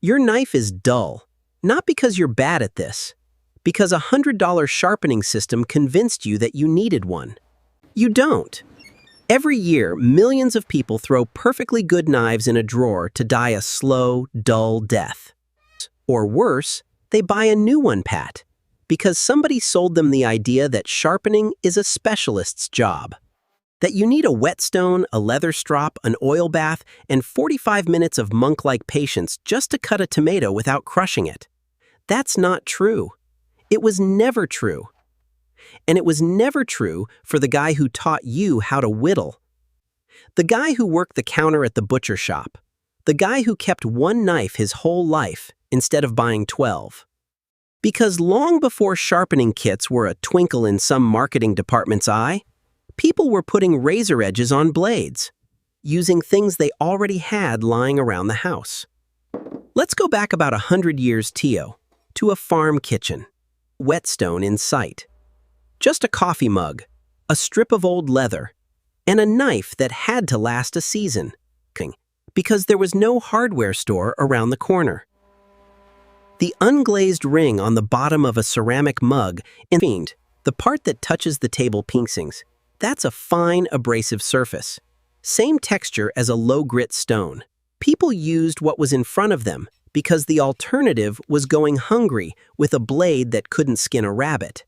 Your knife is dull, not because you're bad at this, because a $100 sharpening system convinced you that you needed one. You don't. Every year, millions of people throw perfectly good knives in a drawer to die a slow, dull death. Or worse, they buy a new one, because somebody sold them the idea that sharpening is a specialist's job. That you need a whetstone, a leather strop, an oil bath, and 45 minutes of monk-like patience just to cut a tomato without crushing it. That's not true. It was never true. And it was never true for the guy who taught you how to whittle. The guy who worked the counter at the butcher shop. The guy who kept one knife his whole life instead of buying 12. Because long before sharpening kits were a twinkle in some marketing department's eye, people were putting razor edges on blades, using things they already had lying around the house. Let's go back about 100 years, Tio, to a farm kitchen. Whetstone in sight. Just a coffee mug, a strip of old leather, and a knife that had to last a season, because there was no hardware store around the corner. The unglazed ring on the bottom of a ceramic mug, the part that touches the table pincings, that's a fine abrasive surface. Same texture as a low-grit stone. People used what was in front of them because the alternative was going hungry with a blade that couldn't skin a rabbit.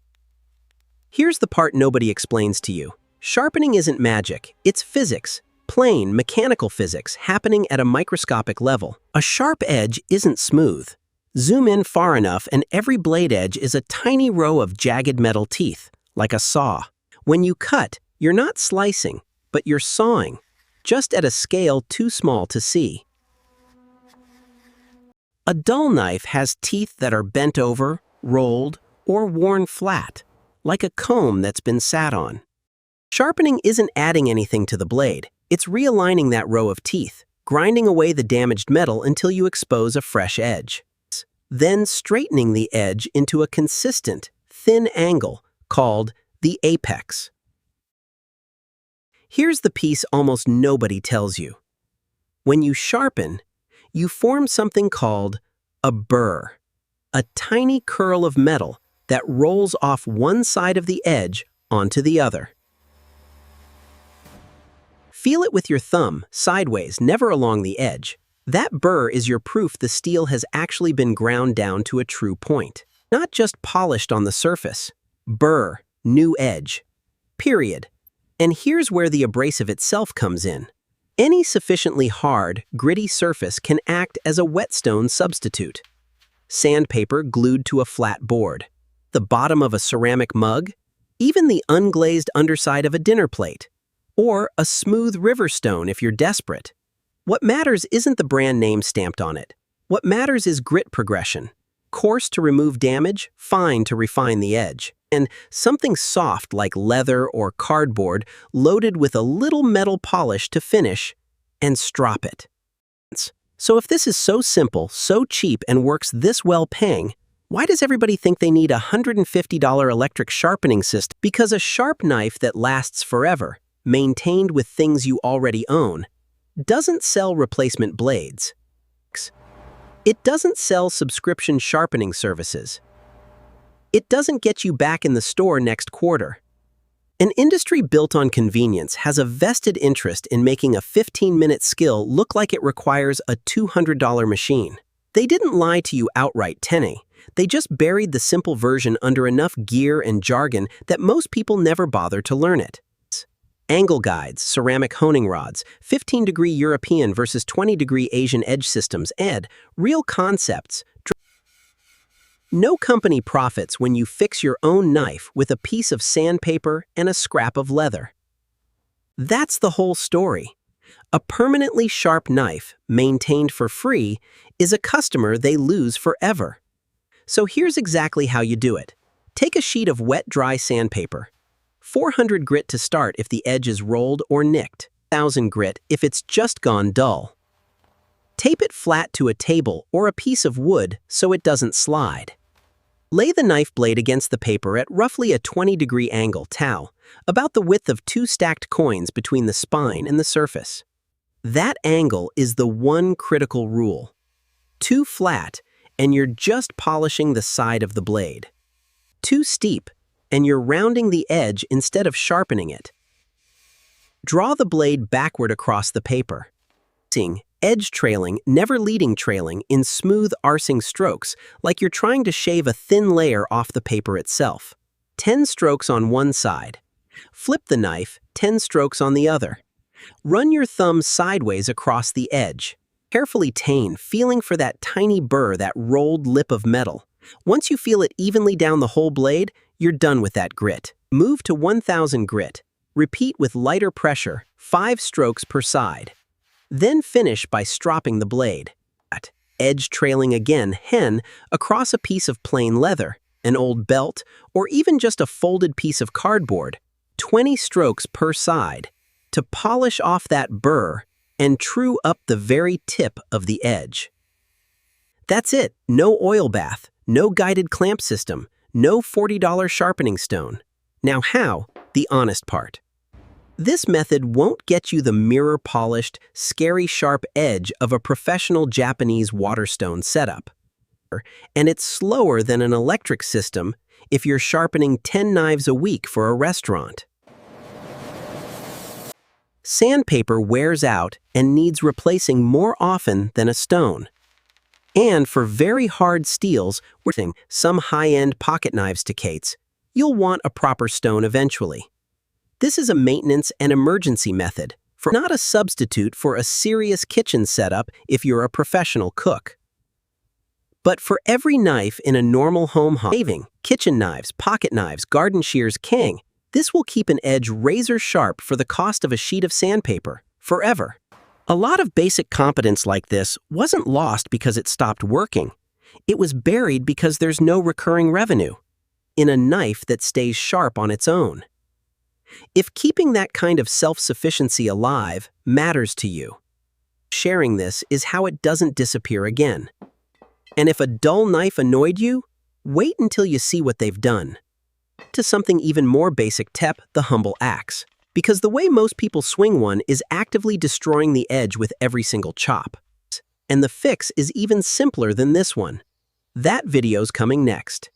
Here's the part nobody explains to you. Sharpening isn't magic, it's physics. Plain, mechanical physics happening at a microscopic level. A sharp edge isn't smooth. Zoom in far enough and every blade edge is a tiny row of jagged metal teeth, like a saw. When you cut, you're not slicing, but you're sawing, just at a scale too small to see. A dull knife has teeth that are bent over, rolled, or worn flat, like a comb that's been sat on. Sharpening isn't adding anything to the blade, it's realigning that row of teeth, grinding away the damaged metal until you expose a fresh edge. Then straightening the edge into a consistent, thin angle called the apex. Here's the piece almost nobody tells you. When you sharpen, you form something called a burr, a tiny curl of metal that rolls off one side of the edge onto the other. Feel it with your thumb, sideways, never along the edge. That burr is your proof the steel has actually been ground down to a true point, not just polished on the surface. Burr, new edge. Period. And here's where the abrasive itself comes in. Any sufficiently hard, gritty surface can act as a whetstone substitute. Sandpaper glued to a flat board, the bottom of a ceramic mug, even the unglazed underside of a dinner plate, or a smooth river stone if you're desperate. What matters isn't the brand name stamped on it. What matters is grit progression. Coarse to remove damage, fine to refine the edge. And something soft like leather or cardboard loaded with a little metal polish to finish and strop it. So if this is so simple, so cheap, and works this well paying, why does everybody think they need a $150 electric sharpening system? Because a sharp knife that lasts forever, maintained with things you already own, doesn't sell replacement blades. It doesn't sell subscription sharpening services. It doesn't get you back in the store next quarter. An industry built on convenience has a vested interest in making a 15-minute skill look like it requires a $200 machine. They didn't lie to you outright, Tene. They just buried the simple version under enough gear and jargon that most people never bother to learn it. Angle guides, ceramic honing rods, 15-degree European versus 20-degree Asian edge systems, real concepts. No company profits when you fix your own knife with a piece of sandpaper and a scrap of leather. That's the whole story. A permanently sharp knife, maintained for free, is a customer they lose forever. So here's exactly how you do it. Take a sheet of wet, dry sandpaper. 400 grit to start if the edge is rolled or nicked. 1000 grit if it's just gone dull. Tape it flat to a table or a piece of wood so it doesn't slide. Lay the knife blade against the paper at roughly a 20-degree angle, about the width of 2 stacked coins between the spine and the surface. That angle is the one critical rule. Too flat, and you're just polishing the side of the blade. Too steep, and you're rounding the edge instead of sharpening it. Draw the blade backward across the paper. Edge trailing, never leading trailing in smooth arsing strokes, like you're trying to shave a thin layer off the paper itself. 10 strokes on one side. Flip the knife, 10 strokes on the other. Run your thumb sideways across the edge. Carefully tane, feeling for that tiny burr, that rolled lip of metal. Once you feel it evenly down the whole blade, you're done with that grit. Move to 1000 grit. Repeat with lighter pressure, 5 strokes per side. Then finish by stropping the blade. Edge trailing again, across a piece of plain leather, an old belt, or even just a folded piece of cardboard. 20 strokes per side to polish off that burr and true up the very tip of the edge. That's it. No oil bath, no guided clamp system, no $40 sharpening stone. Now how? The honest part. This method won't get you the mirror-polished, scary sharp edge of a professional Japanese waterstone setup. And it's slower than an electric system if you're sharpening 10 knives a week for a restaurant. Sandpaper wears out and needs replacing more often than a stone. And for very hard steels, some high-end pocket knives to Kates, you'll want a proper stone eventually. This is a maintenance and emergency method, not a substitute for a serious kitchen setup if you're a professional cook. But for every knife in a normal home shaving, kitchen knives, pocket knives, garden shears, this will keep an edge razor sharp for the cost of a sheet of sandpaper, forever. A lot of basic competence like this wasn't lost because it stopped working. It was buried because there's no recurring revenue in a knife that stays sharp on its own. If keeping that kind of self-sufficiency alive matters to you, sharing this is how it doesn't disappear again. And if a dull knife annoyed you, wait until you see what they've done. To something even more basic, the humble axe. Because the way most people swing one is actively destroying the edge with every single chop. And the fix is even simpler than this one. That video's coming next.